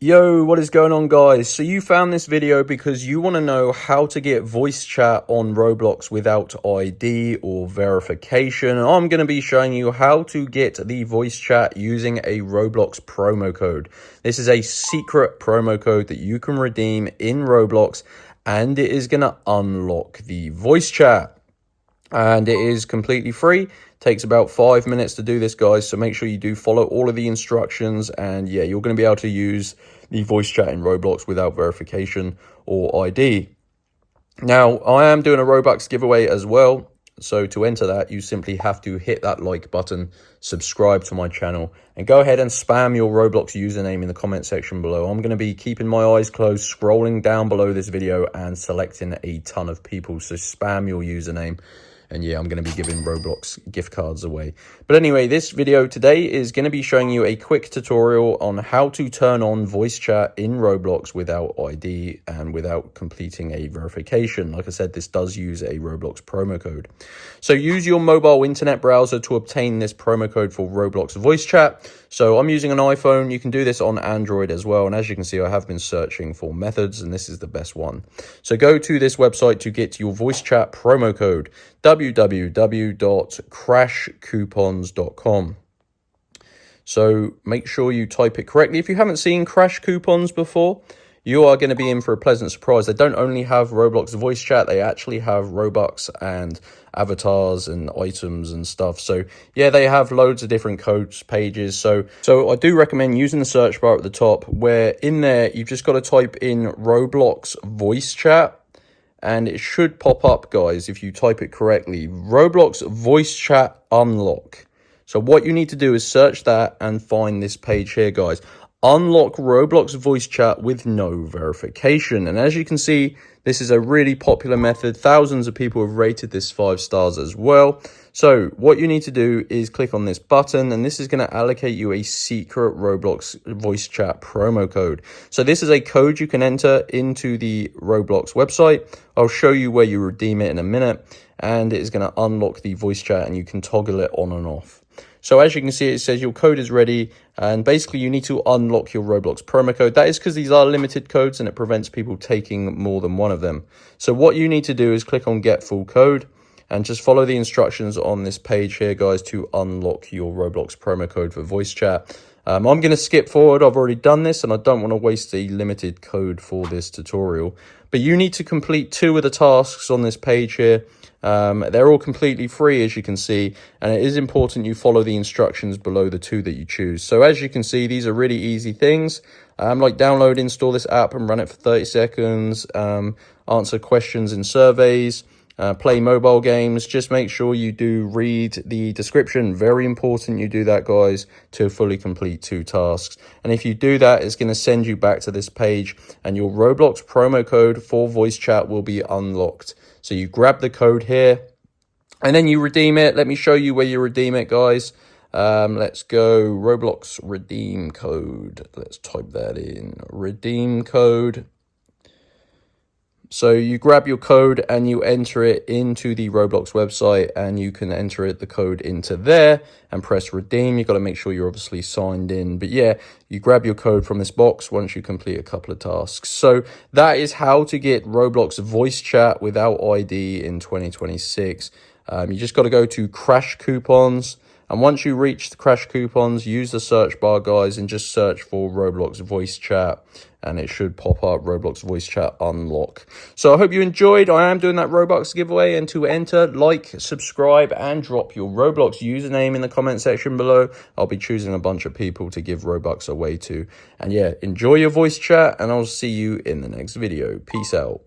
Yo, what is going on, guys? So you found this video because you want to know how to get voice chat on Roblox without ID or verification. And I'm going to be showing you how to get the voice chat using a Roblox promo code. This is a secret promo code that you can redeem in Roblox, and it is going to unlock the voice chat. And it is completely free. Takes about 5 minutes to do this, guys, so make sure you do follow all of the instructions, and yeah, you're going to be able to use the voice chat in Roblox without verification or ID. Now, I am doing a Robux giveaway as well, so to enter that, you simply have to hit that like button, subscribe to my channel, and go ahead and spam your Roblox username in the comment section below. I'm going to be keeping my eyes closed, scrolling down below this video and selecting a ton of people, so spam your username. And yeah, I'm going to be giving Roblox gift cards away. But anyway, this video today is going to be showing you a quick tutorial on how to turn on voice chat in Roblox without ID and without completing a verification. Like I said, this does use a Roblox promo code. So use your mobile internet browser to obtain this promo code for Roblox voice chat. So I'm using an iPhone. You can do this on Android as well. And as you can see, I have been searching for methods, and this is the best one. So go to this website to get your voice chat promo code, www.crashcoupons.com. So make sure you type it correctly. If you haven't seen Crash Coupons before, you are going to be in for a pleasant surprise. They don't only have Roblox voice chat, they actually have Robux and avatars and items and stuff. So yeah, they have loads of different codes pages. So I do recommend using the search bar at the top, where in there you've just got to type in Roblox voice chat, and it should pop up, guys, if you type it correctly. Roblox voice chat unlock. So what you need to do is search that and find this page here, guys. Unlock Roblox voice chat with no verification. And as you can see, this is a really popular method. Thousands of people have rated this 5 stars as well. So what you need to do is click on this button, and this is going to allocate you a secret Roblox voice chat promo code. So this is a code you can enter into the Roblox website. I'll show you where you redeem it in a minute, and it is going to unlock the voice chat, and you can toggle it on and off. So as you can see, it says your code is ready, and basically you need to unlock your Roblox promo code. That is because these are limited codes and it prevents people taking more than one of them. So what you need to do is click on get full code and just follow the instructions on this page here, guys, to unlock your Roblox promo code for voice chat. I'm going to skip forward. I've already done this and I don't want to waste a limited code for this tutorial. But you need to complete 2 of the tasks on this page here. They're all completely free, as you can see, and it is important you follow the instructions below the 2 that you choose. So as you can see, these are really easy things, like download, install this app and run it for 30 seconds, answer questions in surveys, play mobile games. Just make sure you do read the description. Very important you do that, guys, to fully complete 2 tasks. And if you do that, it's going to send you back to this page, and your Roblox promo code for voice chat will be unlocked. So you grab the code here and then you redeem it. Let me show you where you redeem it, guys. Let's go Roblox redeem code. Let's type that in, redeem code. So you grab your code and you enter it into the Roblox website, and you can enter the code into there and press redeem. You've got to make sure you're obviously signed in. But yeah, you grab your code from this box once you complete a couple of tasks. So that is how to get Roblox voice chat without ID in 2026. You just got to go to Crash Coupons. And once you reach the Crash Coupons, use the search bar, guys, and just search for Roblox voice chat, and it should pop up Roblox voice chat unlock. So I hope you enjoyed. I am doing that Robux giveaway, and to enter, like, subscribe, and drop your Roblox username in the comment section below. I'll be choosing a bunch of people to give Robux away to. And yeah, enjoy your voice chat, and I'll see you in the next video. Peace out.